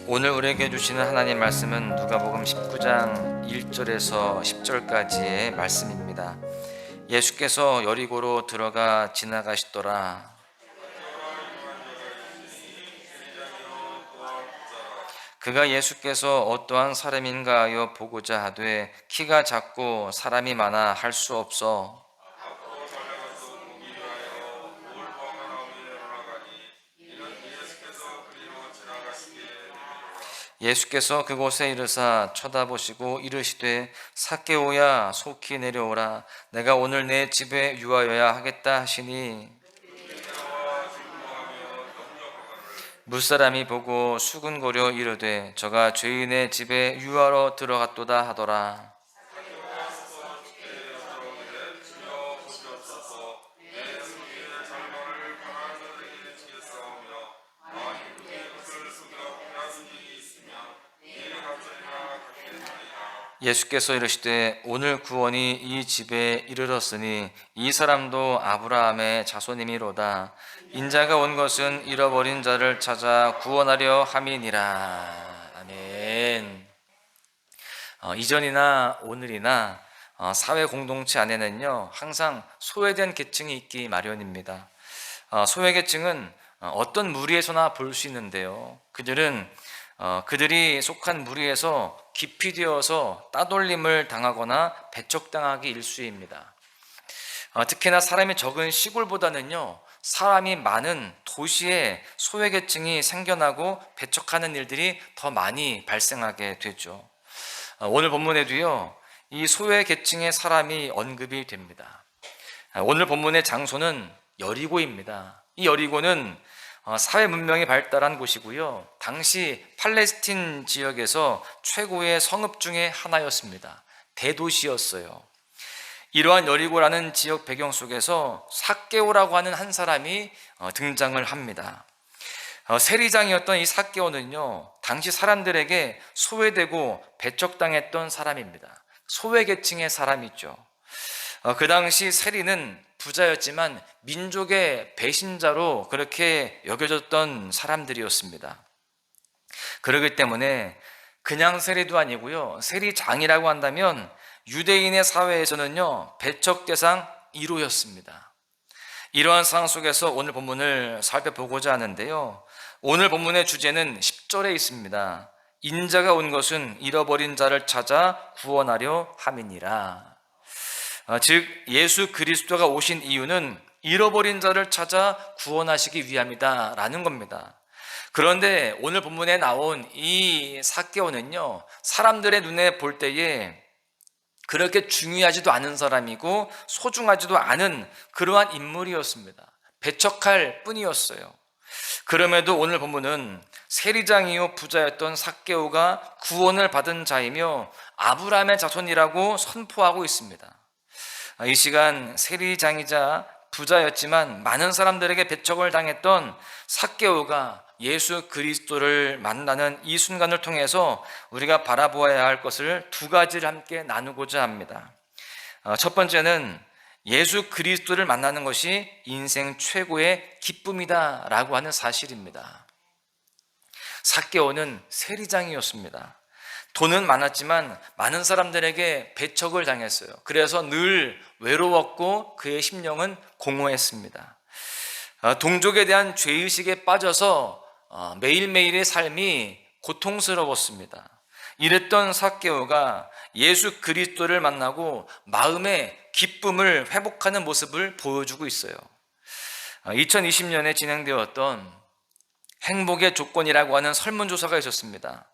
오늘 우리에게 주시는 하나님 말씀은 누가복음 19장 1절에서 10절까지의 말씀입니다. 예수께서 여리고로 들어가 지나가시더라. 그가 예수께서 어떠한 사람인가 하여 보고자 하되 키가 작고 사람이 많아 할 수 없어 예수께서 그곳에 이르사 쳐다보시고 이르시되 삭개오야 속히 내려오라 내가 오늘 내 집에 유하여야 하겠다 하시니 물사람이 보고 수군거려 이르되 저가 죄인의 집에 유하러 들어갔도다 하더라. 예수께서 이르시되 오늘 구원이 이 집에 이르렀으니 이 사람도 아브라함의 자손이미로다. 인자가 온 것은 잃어버린 자를 찾아 구원하려 함이니라. 아멘. 이전이나 오늘이나 사회 공동체 안에는요 항상 소외된 계층이 있기 마련입니다. 소외계층은 어떤 무리에서나 볼 수 있는데요, 그들이 속한 무리에서 깊이 되어서 따돌림을 당하거나 배척당하기 일쑤입니다. 특히나 사람이 적은 시골보다는요 사람이 많은 도시에 소외계층이 생겨나고 배척하는 일들이 더 많이 발생하게 되죠. 오늘 본문에도요 이 소외계층의 사람이 언급이 됩니다. 오늘 본문의 장소는 여리고입니다. 이 여리고는 사회 문명이 발달한 곳이고요, 당시 팔레스틴 지역에서 최고의 성읍 중에 하나였습니다. 대도시였어요. 이러한 여리고라는 지역 배경 속에서 삭개오라고 하는 한 사람이 등장을 합니다. 세리장이었던 이 삭개오는요 당시 사람들에게 소외되고 배척당했던 사람입니다. 소외계층의 사람이죠. 그 당시 세리는 부자였지만 민족의 배신자로 그렇게 여겨졌던 사람들이었습니다. 그렇기 때문에 그냥 세리도 아니고요, 세리장이라고 한다면 유대인의 사회에서는요 배척 대상 1호였습니다. 이러한 상황 속에서 오늘 본문을 살펴보고자 하는데요, 오늘 본문의 주제는 10절에 있습니다. 인자가 온 것은 잃어버린 자를 찾아 구원하려 함이니라. 즉 예수 그리스도가 오신 이유는 잃어버린 자를 찾아 구원하시기 위함이다 라는 겁니다. 그런데 오늘 본문에 나온 이 삭개오는요 사람들의 눈에 볼 때에 그렇게 중요하지도 않은 사람이고 소중하지도 않은 그러한 인물이었습니다. 배척할 뿐이었어요. 그럼에도 오늘 본문은 세리장이요 부자였던 삭개오가 구원을 받은 자이며 아브라함의 자손이라고 선포하고 있습니다. 이 시간 세리장이자 부자였지만 많은 사람들에게 배척을 당했던 삭개오가 예수 그리스도를 만나는 이 순간을 통해서 우리가 바라보아야 할 것을 두 가지를 함께 나누고자 합니다. 첫 번째는 예수 그리스도를 만나는 것이 인생 최고의 기쁨이다 라고 하는 사실입니다. 삭개오는 세리장이었습니다. 돈은 많았지만 많은 사람들에게 배척을 당했어요. 그래서 늘 외로웠고 그의 심령은 공허했습니다. 동족에 대한 죄의식에 빠져서 매일매일의 삶이 고통스러웠습니다. 이랬던 삭개오가 예수 그리스도를 만나고 마음의 기쁨을 회복하는 모습을 보여주고 있어요. 2020년에 진행되었던 행복의 조건이라고 하는 설문조사가 있었습니다.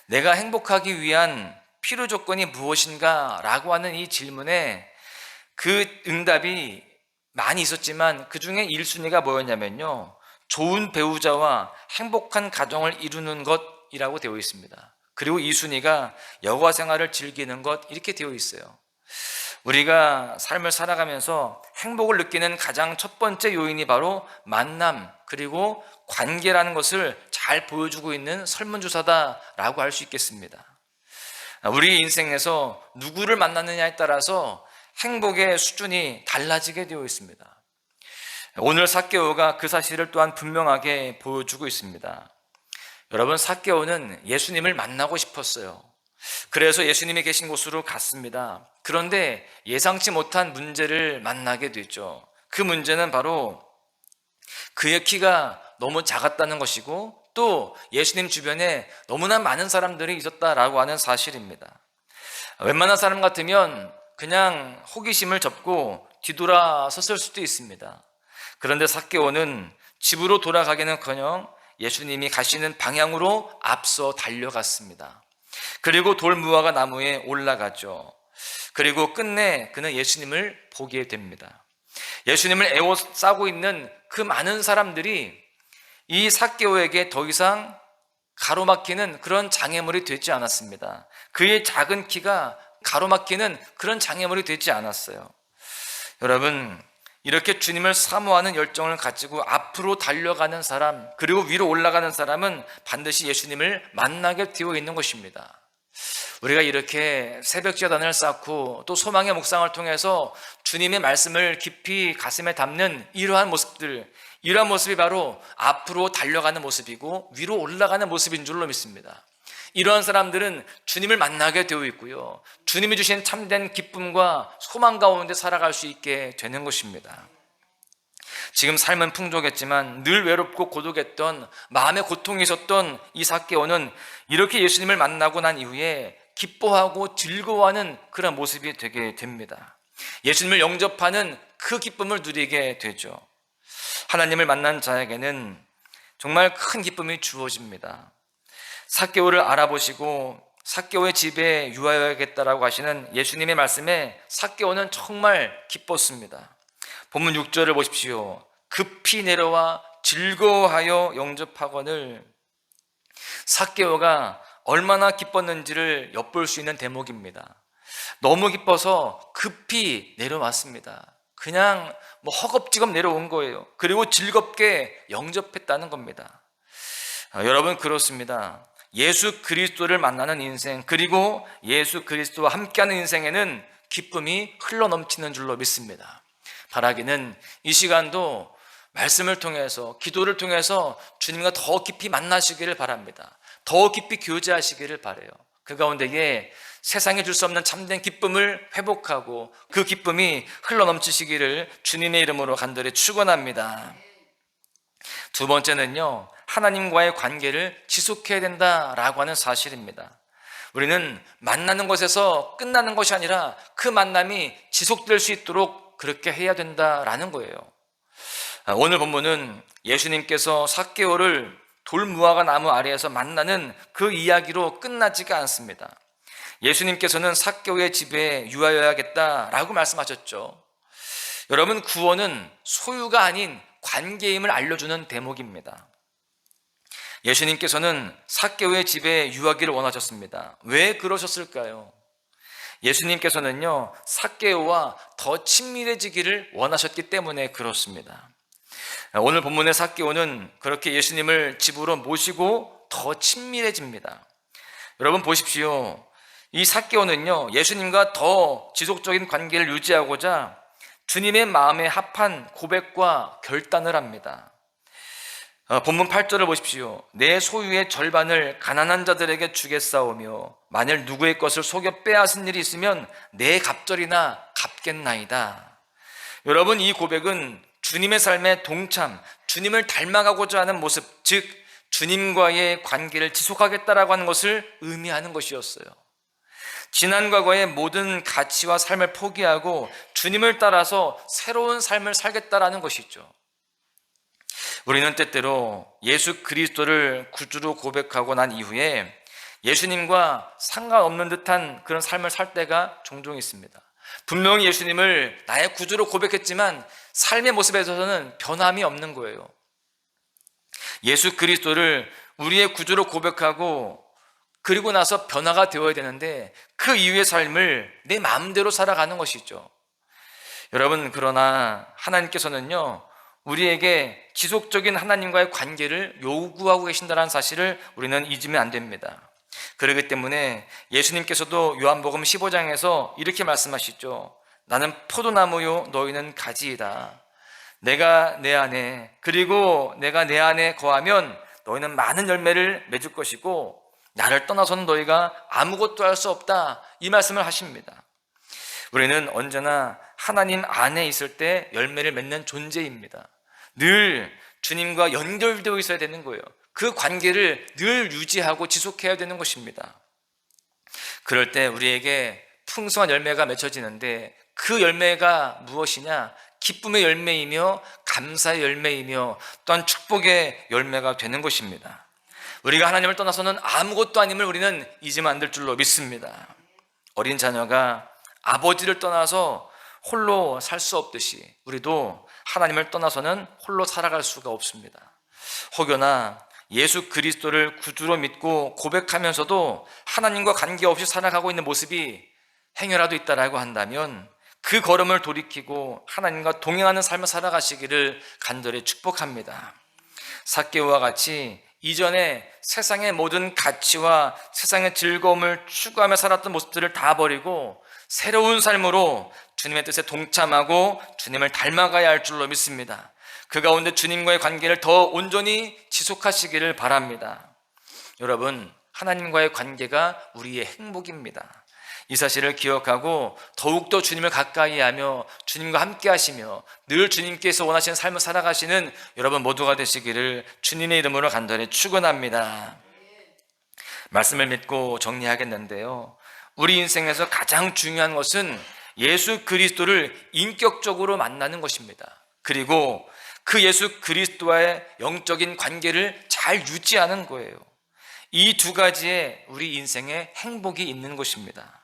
내가 행복하기 위한 필요 조건이 무엇인가 라고 하는 이 질문에 그 응답이 많이 있었지만 그 중에 1순위가 뭐였냐면요, 좋은 배우자와 행복한 가정을 이루는 것이라고 되어 있습니다. 그리고 2순위가 여가 생활을 즐기는 것, 이렇게 되어 있어요. 우리가 삶을 살아가면서 행복을 느끼는 가장 첫 번째 요인이 바로 만남 그리고 관계라는 것을 잘 보여주고 있는 설문조사다라고 할 수 있겠습니다. 우리 인생에서 누구를 만나느냐에 따라서 행복의 수준이 달라지게 되어 있습니다. 오늘 삭개오가 그 사실을 또한 분명하게 보여주고 있습니다. 여러분, 삭개오는 예수님을 만나고 싶었어요. 그래서 예수님이 계신 곳으로 갔습니다. 그런데 예상치 못한 문제를 만나게 되죠. 그 문제는 바로 그의 키가 너무 작았다는 것이고, 또 예수님 주변에 너무나 많은 사람들이 있었다라고 하는 사실입니다. 웬만한 사람 같으면 그냥 호기심을 접고 뒤돌아섰을 수도 있습니다. 그런데 삭개오는 집으로 돌아가기는커녕 예수님이 가시는 방향으로 앞서 달려갔습니다. 그리고 돌무화과 나무에 올라가죠. 그리고 끝내 그는 예수님을 보게 됩니다. 예수님을 에워싸고 있는 그 많은 사람들이 이 삭개오에게 더 이상 가로막히는 그런 장애물이 되지 않았습니다. 그의 작은 키가 가로막히는 그런 장애물이 되지 않았어요. 여러분, 이렇게 주님을 사모하는 열정을 가지고 앞으로 달려가는 사람, 그리고 위로 올라가는 사람은 반드시 예수님을 만나게 되어 있는 것입니다. 우리가 이렇게 새벽 제단을 쌓고 또 소망의 묵상을 통해서 주님의 말씀을 깊이 가슴에 담는 이러한 모습들, 이러한 모습이 바로 앞으로 달려가는 모습이고 위로 올라가는 모습인 줄로 믿습니다. 이러한 사람들은 주님을 만나게 되어 있고요, 주님이 주신 참된 기쁨과 소망 가운데 살아갈 수 있게 되는 것입니다. 지금 삶은 풍족했지만 늘 외롭고 고독했던, 마음의 고통이 있었던 이 삭개오는 이렇게 예수님을 만나고 난 이후에 기뻐하고 즐거워하는 그런 모습이 되게 됩니다. 예수님을 영접하는 그 기쁨을 누리게 되죠. 하나님을 만난 자에게는 정말 큰 기쁨이 주어집니다. 삭개오를 알아보시고 삭개오의 집에 유하여야겠다라고 하시는 예수님의 말씀에 삭개오는 정말 기뻤습니다. 본문 6절을 보십시오. 급히 내려와 즐거워하여 영접하거늘. 삭개오가 얼마나 기뻤는지를 엿볼 수 있는 대목입니다. 너무 기뻐서 급히 내려왔습니다. 그냥 허겁지겁 내려온 거예요. 그리고 즐겁게 영접했다는 겁니다. 여러분, 그렇습니다. 예수 그리스도를 만나는 인생, 그리고 예수 그리스도와 함께하는 인생에는 기쁨이 흘러넘치는 줄로 믿습니다. 바라기는 이 시간도 말씀을 통해서, 기도를 통해서 주님과 더 깊이 만나시기를 바랍니다. 더 깊이 교제하시기를 바라요. 그 가운데에 세상에 줄 수 없는 참된 기쁨을 회복하고 그 기쁨이 흘러넘치시기를 주님의 이름으로 간절히 축원합니다. 두 번째는요, 하나님과의 관계를 지속해야 된다라고 하는 사실입니다. 우리는 만나는 것에서 끝나는 것이 아니라 그 만남이 지속될 수 있도록 그렇게 해야 된다라는 거예요. 오늘 본문은 예수님께서 삭개오를 돌무화과 나무 아래에서 만나는 그 이야기로 끝나지가 않습니다. 예수님께서는 삭개오의 집에 유하여야겠다라고 말씀하셨죠. 여러분, 구원은 소유가 아닌 관계임을 알려주는 대목입니다. 예수님께서는 삭개오의 집에 유하기를 원하셨습니다. 왜 그러셨을까요? 예수님께서는요, 삭개오와 더 친밀해지기를 원하셨기 때문에 그렇습니다. 오늘 본문의 삭개오는 그렇게 예수님을 집으로 모시고 더 친밀해집니다. 여러분 보십시오. 이 삭개오는요, 예수님과 더 지속적인 관계를 유지하고자 주님의 마음에 합한 고백과 결단을 합니다. 본문 8절을 보십시오. 내 소유의 절반을 가난한 자들에게 주겠사오며 만일 누구의 것을 속여 빼앗은 일이 있으면 내 갑절이나 갚겠나이다. 여러분, 이 고백은 주님의 삶에 동참, 주님을 닮아가고자 하는 모습, 즉 주님과의 관계를 지속하겠다라고 하는 것을 의미하는 것이었어요. 지난 과거의 모든 가치와 삶을 포기하고 주님을 따라서 새로운 삶을 살겠다라는 것이죠. 우리는 때때로 예수 그리스도를 구주로 고백하고 난 이후에 예수님과 상관없는 듯한 그런 삶을 살 때가 종종 있습니다. 분명히 예수님을 나의 구주로 고백했지만 삶의 모습에 있어서는 변함이 없는 거예요. 예수 그리스도를 우리의 구주로 고백하고 그리고 나서 변화가 되어야 되는데 그 이후의 삶을 내 마음대로 살아가는 것이죠. 여러분, 그러나 하나님께서는요, 우리에게 지속적인 하나님과의 관계를 요구하고 계신다는 사실을 우리는 잊으면 안 됩니다. 그렇기 때문에 예수님께서도 요한복음 15장에서 이렇게 말씀하시죠. 나는 포도나무요 너희는 가지이다. 내가 내 안에, 그리고 내가 내 안에 거하면 너희는 많은 열매를 맺을 것이고 나를 떠나서는 너희가 아무것도 할 수 없다, 이 말씀을 하십니다. 우리는 언제나 하나님 안에 있을 때 열매를 맺는 존재입니다. 늘 주님과 연결되어 있어야 되는 거예요. 그 관계를 늘 유지하고 지속해야 되는 것입니다. 그럴 때 우리에게 풍성한 열매가 맺혀지는데 그 열매가 무엇이냐? 기쁨의 열매이며 감사의 열매이며 또한 축복의 열매가 되는 것입니다. 우리가 하나님을 떠나서는 아무것도 아님을 우리는 잊으면 안 될 줄로 믿습니다. 어린 자녀가 아버지를 떠나서 홀로 살 수 없듯이 우리도 하나님을 떠나서는 홀로 살아갈 수가 없습니다. 혹여나 예수 그리스도를 구주로 믿고 고백하면서도 하나님과 관계없이 살아가고 있는 모습이 행여라도 있다라고 한다면 그 걸음을 돌이키고 하나님과 동행하는 삶을 살아가시기를 간절히 축복합니다. 삭개오와 같이 이전에 세상의 모든 가치와 세상의 즐거움을 추구하며 살았던 모습들을 다 버리고 새로운 삶으로 주님의 뜻에 동참하고 주님을 닮아가야 할 줄로 믿습니다. 그 가운데 주님과의 관계를 더 온전히 지속하시기를 바랍니다. 여러분, 하나님과의 관계가 우리의 행복입니다. 이 사실을 기억하고 더욱더 주님을 가까이 하며 주님과 함께 하시며 늘 주님께서 원하시는 삶을 살아가시는 여러분 모두가 되시기를 주님의 이름으로 간절히 축원합니다. 말씀을 믿고 정리하겠는데요, 우리 인생에서 가장 중요한 것은 예수 그리스도를 인격적으로 만나는 것입니다. 그리고 그 예수 그리스도와의 영적인 관계를 잘 유지하는 거예요. 이 두 가지에 우리 인생에 행복이 있는 것입니다.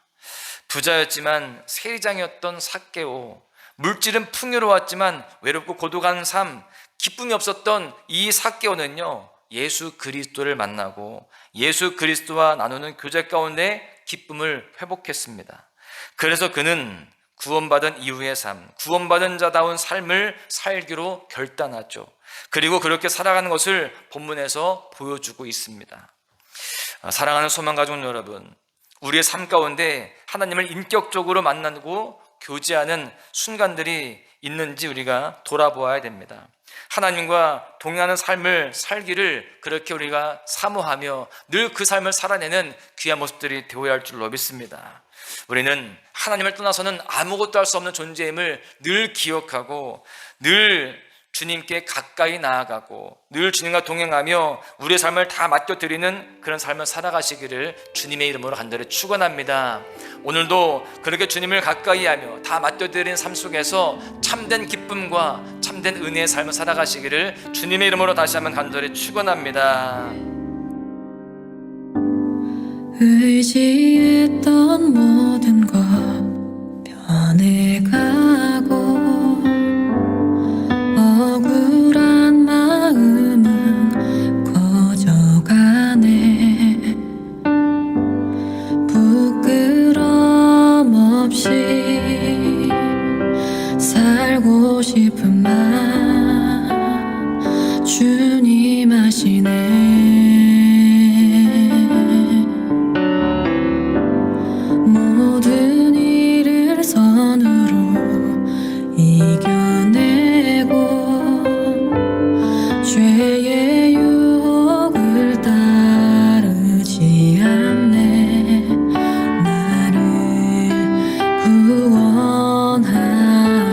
부자였지만 세리장이었던 삭개오, 물질은 풍요로웠지만 외롭고 고독한 삶, 기쁨이 없었던 이 삭개오는요, 예수 그리스도를 만나고 예수 그리스도와 나누는 교제 가운데 기쁨을 회복했습니다. 그래서 그는 구원받은 이후의 삶, 구원받은 자다운 삶을 살기로 결단하죠. 그리고 그렇게 살아가는 것을 본문에서 보여주고 있습니다. 사랑하는 소망가족 여러분, 우리의 삶 가운데 하나님을 인격적으로 만나고 교제하는 순간들이 있는지 우리가 돌아보아야 됩니다. 하나님과 동행하는 삶을 살기를 그렇게 우리가 사모하며 늘 그 삶을 살아내는 귀한 모습들이 되어야 할 줄로 믿습니다. 우리는 하나님을 떠나서는 아무것도 할 수 없는 존재임을 늘 기억하고 늘 주님께 가까이 나아가고 늘 주님과 동행하며 우리의 삶을 다 맡겨드리는 그런 삶을 살아가시기를 주님의 이름으로 간절히 축원합니다. 오늘도 그렇게 주님을 가까이 하며 다 맡겨드리는 삶 속에서 참된 기쁨과 참된 은혜의 삶을 살아가시기를 주님의 이름으로 다시 한번 간절히 축원합니다. 의지했던 모든 것 변해가고 억울한 마음은 커져가네. 부끄럼 없이 살고 싶은 맘 주님 아시네. 모든 일을 선으로 이겨내고 죄의 유혹을 따르지 않네. 나를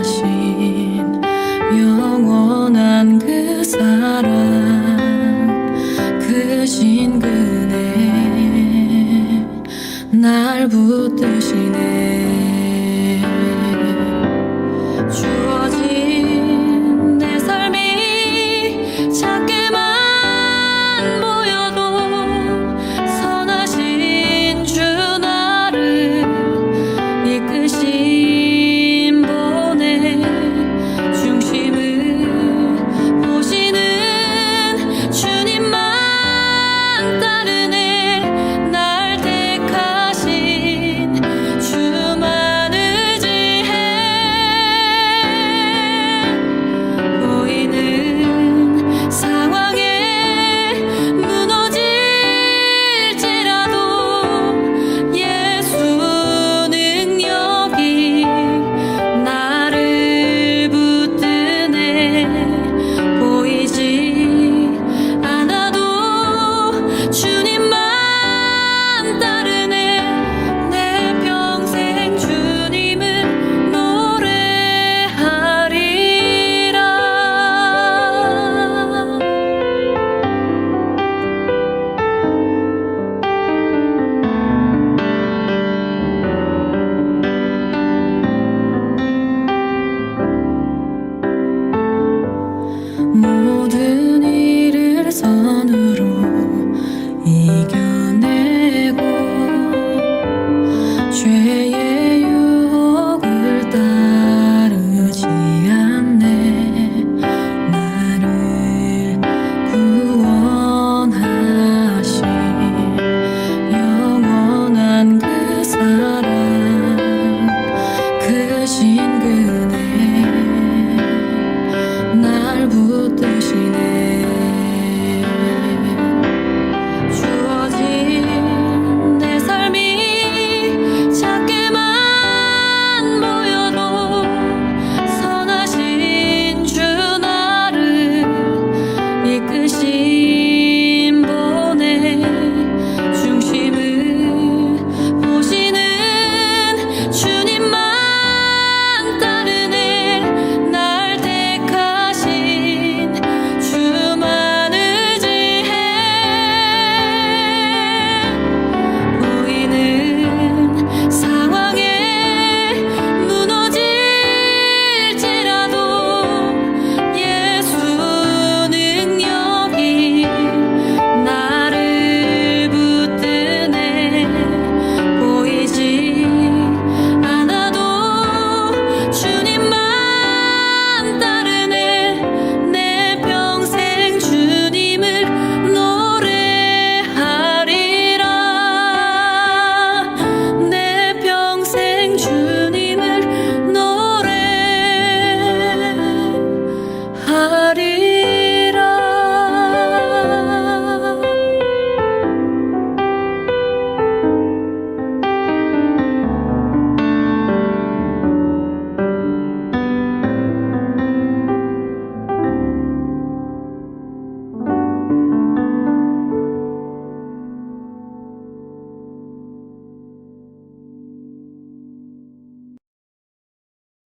구원하신 영원한 그 사랑, 크신 그네 날 붙드시네.